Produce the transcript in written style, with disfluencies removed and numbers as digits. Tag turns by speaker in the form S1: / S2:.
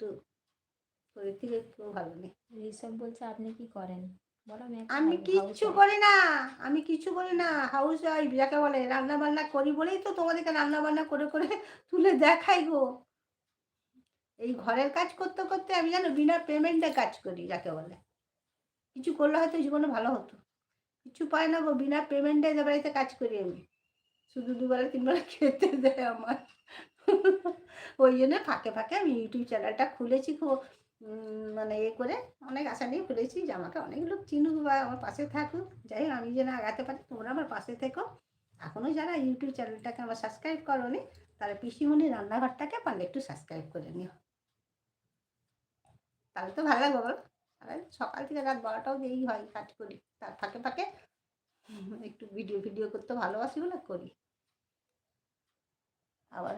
S1: কিন্তু শরীর থেকে একটু ভালো নেই।
S2: ঋষভ বলছে আপনি কি করেন? বলো আমি
S1: আমি
S2: একটা হাউস
S1: কিচ্ছু
S2: ওয়াইফ।
S1: করি না, আমি কিচ্ছু করি না। হাউস ওয়াইফ যাকে বলে রান্না বান্না করি বলেই তো তোমাদেরকে রান্না বান্না করে করে তুলে দেখাই গো। এই ঘরের কাজ করতে করতে আমি জানো বিনা পেমেন্টে কাজ করি যাকে বলে। কিছু করলে হয়তো জীবনে ভালো হতো। কিছু পাই না গো, বিনা পেমেন্টে এদের বাড়িতে কাজ করি আমি। শুধু দুবেলা তিনবেলা খেতে দেয় আমার। ওই জন্য ফাঁকে ফাঁকে আমি ইউটিউব চ্যানেলটা খুলেছি খুব মানে করে অনেক আশা নিয়ে খুলেছি যে আমাকে অনেক লোক চিনুক বা আমার পাশে থাকুক। যাই হোক আমি যেন আগাতে পারি, তোমরা আমার পাশে থেকো। এখনও যারা ইউটিউব চ্যানেলটাকে আমার সাবস্ক্রাইব করোনি তারা পিসিমণি রান্নাঘরটাকে পারলে একটু সাবস্ক্রাইব করে নিও, তাহলে তো ভালো লাগবে বলো। আর সকাল থেকে রাত 12টাও যেই হয় কাজ করি, তার ফাঁকে ফাঁকে একটু ভিডিও করতে ভালোবাসি বলে করি। আবার